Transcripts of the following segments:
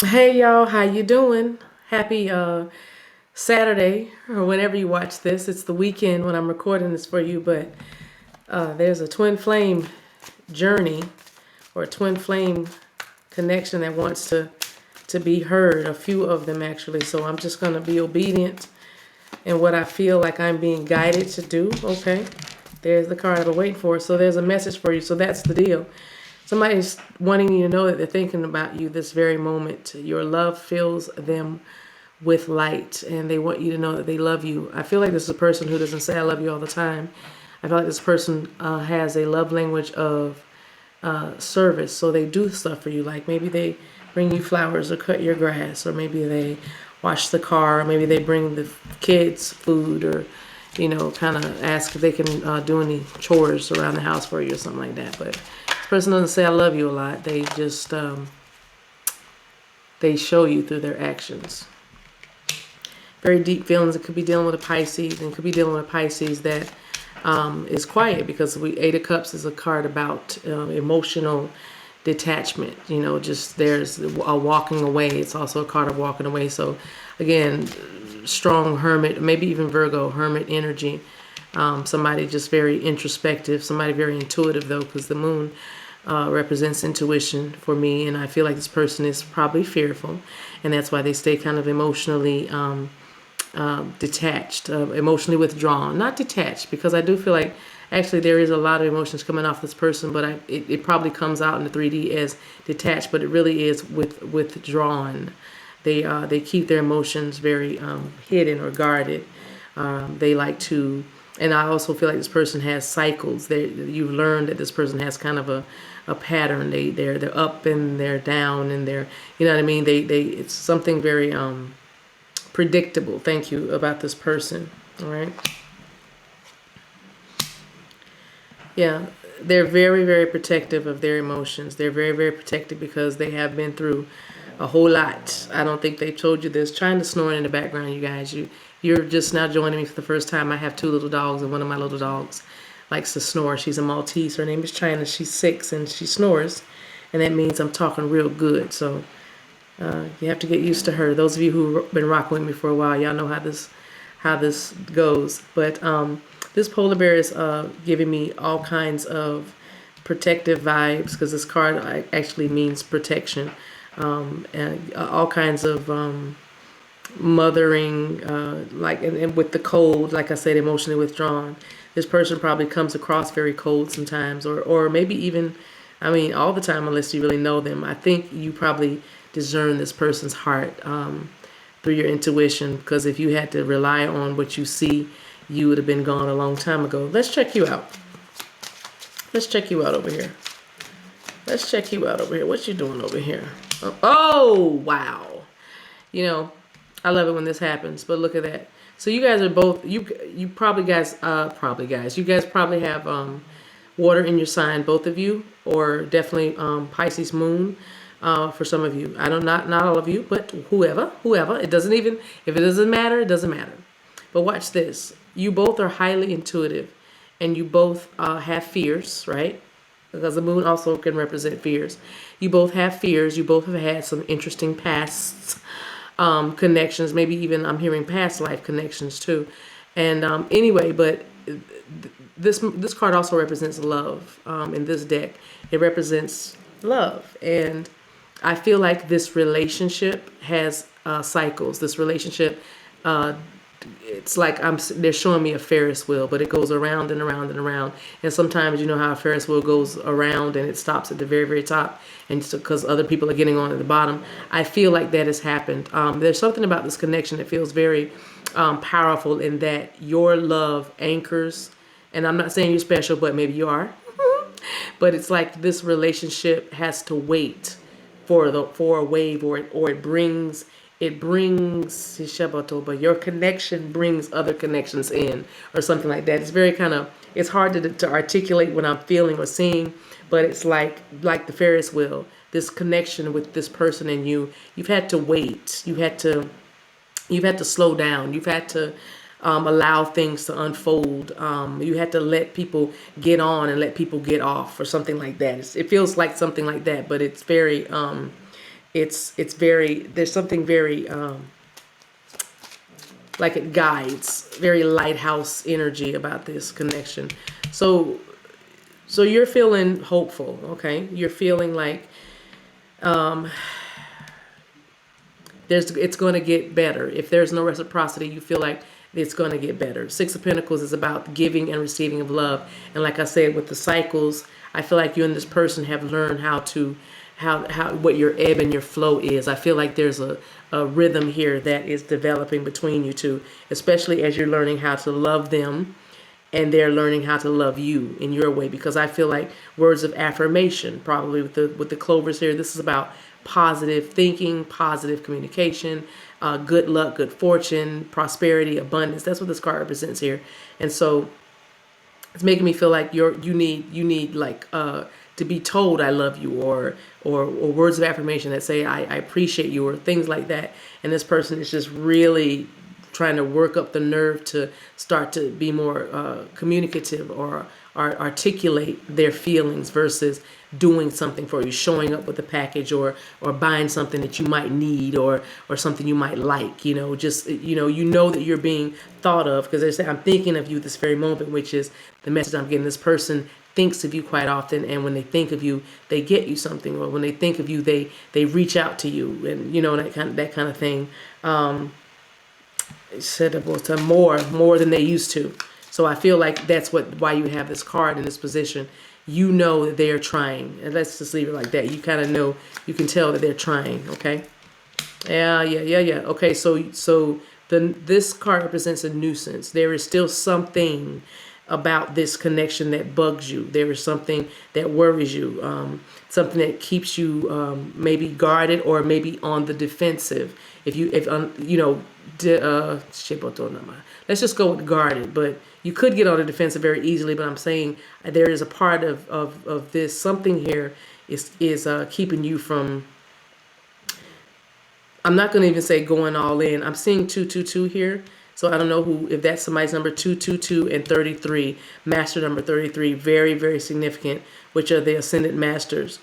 Hey y'all, how you doing? Happy Saturday or whenever you watch this. It's the weekend when I'm recording this for you, but there's a twin flame journey or a twin flame connection that wants to be heard, a few of them actually. So I'm just going to be obedient in what I feel like I'm being guided to do. Okay. There's the card I've been waiting for. So there's a message for you. So that's the deal. Somebody's wanting you to know that they're thinking about you this very moment. Your love fills them with light, and they want you to know that they love you. I feel like this is a person who doesn't say I love you all the time. I feel like this person has a love language of service, so they do stuff for you. Like maybe they bring you flowers or cut your grass, or maybe they wash the car, or maybe they bring the kids food, or kind of ask if they can do any chores around the house for you or something like that. But this person doesn't say I love you a lot. They just they show you through their actions. Very deep feelings. It could be dealing with a Pisces, and it could be dealing with a Pisces that is quiet, because Eight of Cups is a card about emotional detachment. Just there's a walking away. It's also a card of walking away. So again, strong hermit, maybe even Virgo, hermit energy. Somebody just very introspective, somebody very intuitive though, because the moon represents intuition for me, and I feel like this person is probably fearful, and that's why they stay kind of emotionally detached, emotionally withdrawn, not detached, because I do feel like actually there is a lot of emotions coming off this person, but it probably comes out in the 3D as detached, but it really is withdrawn. They keep their emotions very hidden or guarded. They like to, and I also feel like this person has cycles. You've learned that this person has kind of a pattern. They're up and they're down, and they're, you know what I mean. They it's something very predictable. Thank you, about this person. All right. Yeah, they're very, very protective of their emotions. They're very, very protective because they have been through a whole lot. I don't think they told you this. Trying to snore in the background, you guys. You're just now joining me for the first time. I have two little dogs, and one of my little dogs likes to snore. She's a Maltese. Her name is China. She's 6, and she snores, and that means I'm talking real good. So you have to get used to her. Those of you who've been rocking with me for a while, y'all know how this goes. But this polar bear is giving me all kinds of protective vibes, because this card actually means protection, and all kinds of mothering, and with the cold, like I said, emotionally withdrawn. This person probably comes across very cold sometimes, or maybe even, I mean, all the time, unless you really know them. I think you probably discern this person's heart through your intuition, because if you had to rely on what you see, you would have been gone a long time ago. Let's check you out. Let's check you out over here. Let's check you out over here. What you doing over here? Oh, wow. You know, I love it when this happens, but look at that. So you guys are both, you probably guys, you guys probably have water in your sign, both of you, or definitely Pisces moon for some of you. I don't, not all of you, but whoever. It doesn't even, if it doesn't matter, it doesn't matter. But watch this. You both are highly intuitive, and you both have fears, right? Because the moon also can represent fears. You both have fears. You both have had some interesting pasts, connections. Maybe even I'm hearing past life connections too. And anyway, but this card also represents love. In this deck, it represents love, and I feel like this relationship has cycles. This relationship, it's like they're showing me a Ferris wheel, but it goes around and around and around. And sometimes you know how a Ferris wheel goes around and it stops at the very, very top, and so because other people are getting on at the bottom. I feel like that has happened. There's something about this connection that feels very powerful, in that your love anchors. And I'm not saying you're special, but maybe you are. But it's like this relationship has to wait for a wave, or it brings Shabatoba. Your connection brings other connections in, or something like that. It's very kind of, it's hard to articulate what I'm feeling or seeing, but it's like the Ferris wheel. This connection with this person and you've had to wait. You've had to slow down. You've had to allow things to unfold. You had to let people get on and let people get off, or something like that. It feels like something like that, but it's very it's very, there's something very like it guides, very lighthouse energy about this connection. So you're feeling hopeful, okay? You're feeling like it's going to get better. If there's no reciprocity, you feel like it's going to get better. Six of Pentacles is about giving and receiving of love. And like I said, with the cycles, I feel like you and this person have learned how to, how what your ebb and your flow is. I feel like there's a rhythm here that is developing between you two, especially as you're learning how to love them and they're learning how to love you in your way. Because I feel like words of affirmation, probably with the clovers here, this is about positive thinking, positive communication, good luck, good fortune, prosperity, abundance. That's what this card represents here. And so it's making me feel like you need like to be told I love you, or words of affirmation that say I appreciate you, or things like that. And this person is just really trying to work up the nerve to start to be more communicative, or articulate their feelings versus doing something for you, showing up with a package, or buying something that you might need, or something you might like, just, you know that you're being thought of, because they say, I'm thinking of you this very moment, which is the message I'm getting. This person thinks of you quite often, and when they think of you, they get you something, or when they think of you, they reach out to you, and that kind of thing. Said it was more than they used to. So I feel like that's why you have this card in this position. You know that they're trying, and let's just leave it like that. You kind of know, you can tell that they're trying. Okay. Yeah. Okay. So this card represents a nuisance. There is still something about this connection that bugs you. There is something that worries you. Something that keeps you maybe guarded, or maybe on the defensive. Let's just go with guarded, but you could get on the defensive very easily. But I'm saying there is a part of this, something here is keeping you from, I'm not going to even say going all in. I'm seeing 222 here. So I don't know if that's somebody's number. 222 and 33, master number 33, very, very significant, which are the ascendant masters.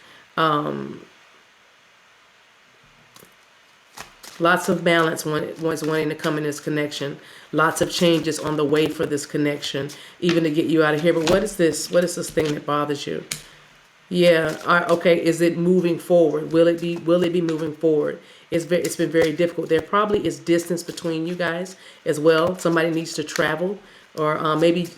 Lots of balance one's wanting to come in this connection. Lots of changes on the way for this connection, even to get you out of here. But what is this? What is this thing that bothers you? Yeah. Okay. Is it moving forward? Will it be moving forward? It's been very difficult. There probably is distance between you guys as well. Somebody needs to travel, or maybe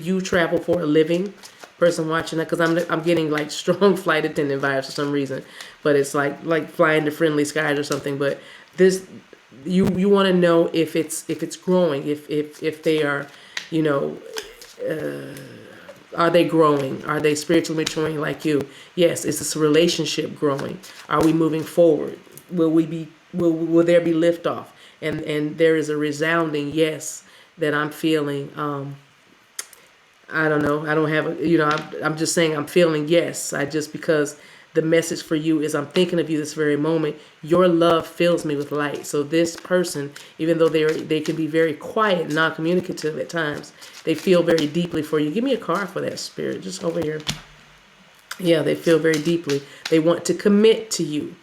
you travel for a living. Person watching that, because I'm getting like strong flight attendant vibes for some reason, but it's like flying to friendly skies or something. But this, you want to know if it's growing, if they are, are they growing? Are they spiritually maturing like you? Yes. Is this relationship growing? Are we moving forward? Will there be liftoff? And there is a resounding yes that I'm feeling. I don't know. I don't have I'm just saying I'm feeling yes. Because the message for you is, I'm thinking of you this very moment. Your love fills me with light. So this person, even though they can be very quiet, non-communicative at times, they feel very deeply for you. Give me a card for that, Spirit, just over here. Yeah, they feel very deeply. They want to commit to you.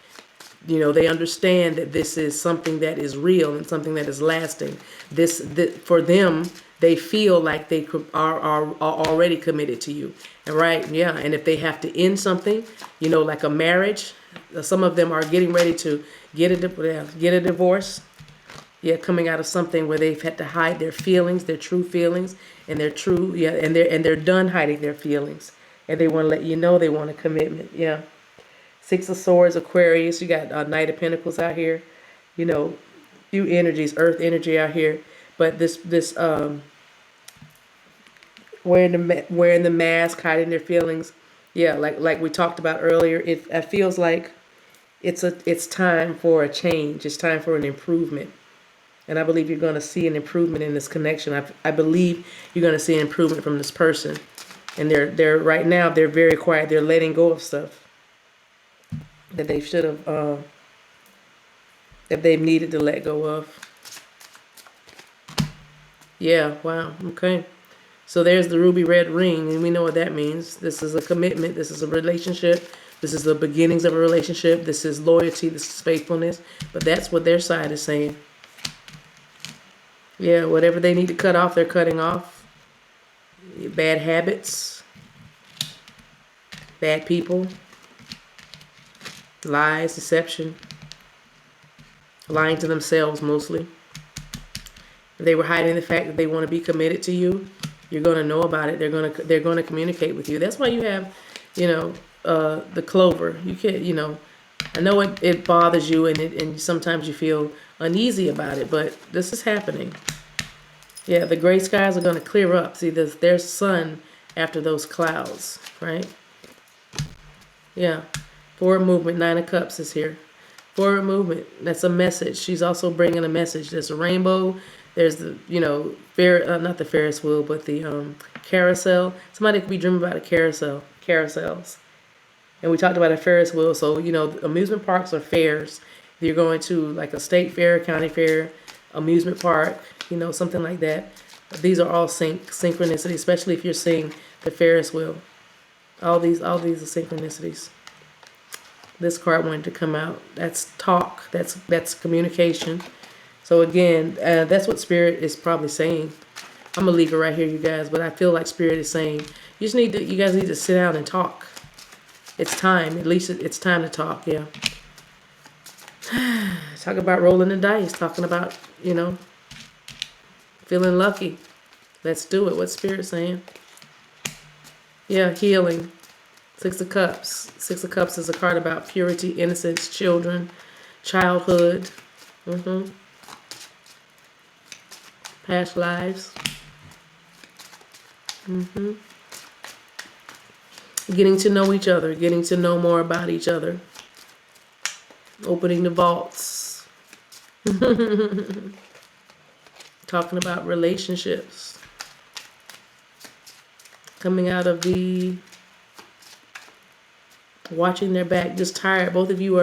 They understand that this is something that is real and something that is lasting. This for them, they feel like they are already committed to you. And right, yeah. And if they have to end something, like a marriage, some of them are getting ready to get a divorce. Yeah, coming out of something where they've had to hide their feelings, their true feelings, and they're done hiding their feelings, and they want to let you know they want a commitment. Yeah. Six of Swords, Aquarius. You got Knight of Pentacles out here. Few energies, Earth energy out here. But this wearing the mask, hiding their feelings. Yeah, like we talked about earlier. It feels like it's time for a change. It's time for an improvement. And I believe you're going to see an improvement in this connection. I believe you're going to see an improvement from this person. And they're right now, they're very quiet. They're letting go of stuff that they should have, that they've needed to let go of. Yeah, wow, okay. So there's the ruby red ring, and we know what that means. This is a commitment. This is a relationship. This is the beginnings of a relationship. This is loyalty. This is faithfulness. But that's what their side is saying. Yeah, whatever they need to cut off, they're cutting off. Bad habits, bad people, lies, deception, lying to themselves mostly. If they were hiding the fact that they want to be committed to you, you're going to know about it. They're going to communicate with you. That's why you have, the clover. You can't, I know it bothers you, and sometimes you feel uneasy about it, but this is happening. Yeah, the gray skies are going to clear up. See, there's sun after those clouds, right? Yeah. Forward movement, 9 of Cups is here. Forward movement, that's a message. She's also bringing a message. There's a rainbow. There's the, not the Ferris wheel, but the carousel. Somebody could be dreaming about a carousels. And we talked about a Ferris wheel. So, amusement parks are fairs. If you're going to like a state fair, county fair, amusement park, something like that. These are all synchronicity, especially if you're seeing the Ferris wheel. All these are synchronicities. This card wanted to come out. That's talk. That's communication. So again, that's what Spirit is probably saying. I'm gonna leave it right here, you guys. But I feel like Spirit is saying you guys need to sit down and talk. It's time. At least it's time to talk. Yeah. Talk about rolling the dice. Talking about feeling lucky. Let's do it. What's Spirit saying? Yeah, healing. 6 of Cups. 6 of Cups is a card about purity, innocence, children, childhood, past lives. Getting to know each other, getting to know more about each other. Opening the vaults. Talking about relationships. Coming out of the watching their back, just tired. Both of you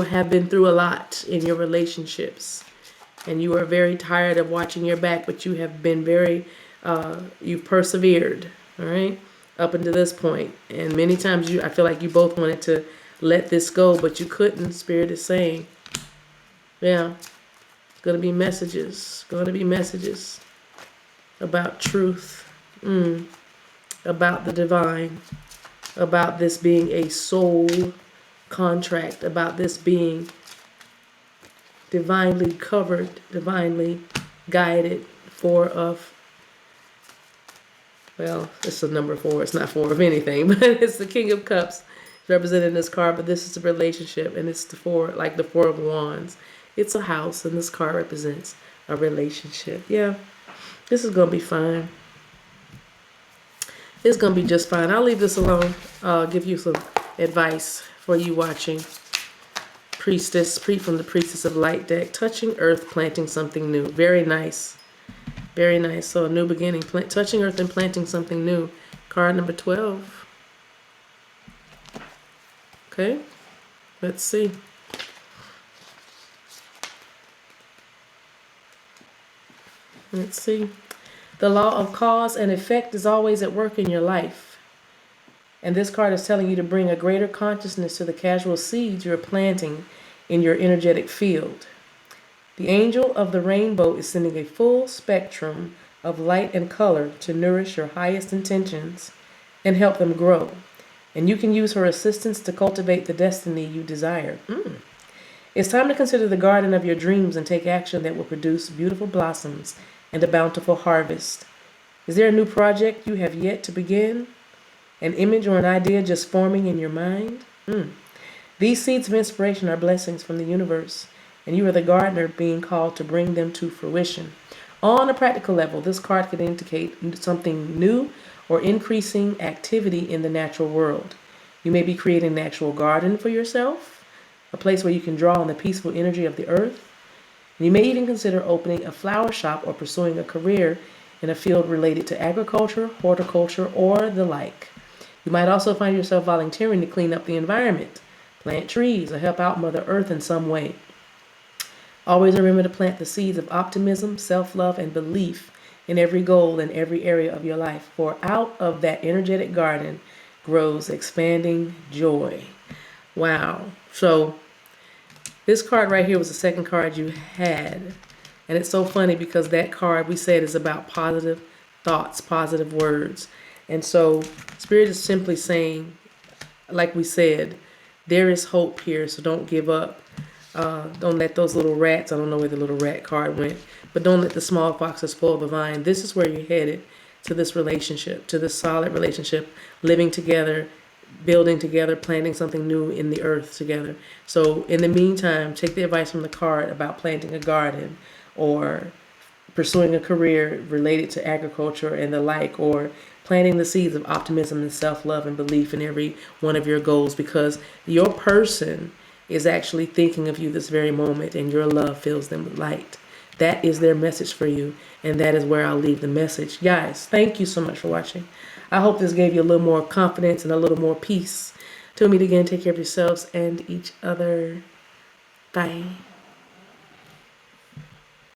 have been through a lot in your relationships, and you are very tired of watching your back, but you have been you've persevered, all right, up until this point. And many times I feel like you both wanted to let this go, but you couldn't. Spirit is saying, yeah, it's going to be messages about truth, about the divine, about this being a soul contract, about this being divinely covered, divinely guided. It's a number 4. It's not 4 of anything, but it's the King of Cups represented in this card. But this is a relationship, and it's the 4 of Wands. It's a house, and this card represents a relationship. Yeah, this is going to be fine. It's going to be just fine. I'll leave this alone. I'll give you some advice for you watching. Priestess, from the Priestess of Light deck. Touching Earth, planting something new. Very nice. Very nice. So a new beginning. Touching Earth and planting something new. Card number 12. Okay. Let's see. Let's see. The law of cause and effect is always at work in your life. And this card is telling you to bring a greater consciousness to the casual seeds you're planting in your energetic field. The angel of the rainbow is sending a full spectrum of light and color to nourish your highest intentions and help them grow. And you can use her assistance to cultivate the destiny you desire. It's time to consider the garden of your dreams and take action that will produce beautiful blossoms and a bountiful harvest. Is there a new project you have yet to begin? An image or an idea just forming in your mind? These seeds of inspiration are blessings from the universe, and you are the gardener being called to bring them to fruition. On a practical level, this card could indicate something new or increasing activity in the natural world. You may be creating an actual garden for yourself, a place where you can draw on the peaceful energy of the earth. And you may even consider opening a flower shop or pursuing a career in a field related to agriculture, horticulture, or the like. You might also find yourself volunteering to clean up the environment, plant trees, or help out Mother Earth in some way. Always remember to plant the seeds of optimism, self-love, and belief in every goal in every area of your life. For out of that energetic garden, grows expanding joy. Wow. So this card right here was the second card you had. And it's so funny because that card we said is about positive thoughts, positive words. And so Spirit is simply saying, like we said, there is hope here, so don't give up. Don't let those little rats, I don't know where the little rat card went, but don't let the small foxes spoil the vine. This is where you're headed, to this relationship, to this solid relationship, living together, building together, planting something new in the earth together. So in the meantime, take the advice from the card about planting a garden or pursuing a career related to agriculture and the like, or planting the seeds of optimism and self-love and belief in every one of your goals, because your person is actually thinking of you this very moment and your love fills them with light. That is their message for you, and that is where I'll leave the message. Guys, thank you so much for watching. I hope this gave you a little more confidence and a little more peace. Till we meet again, take care of yourselves and each other. Bye.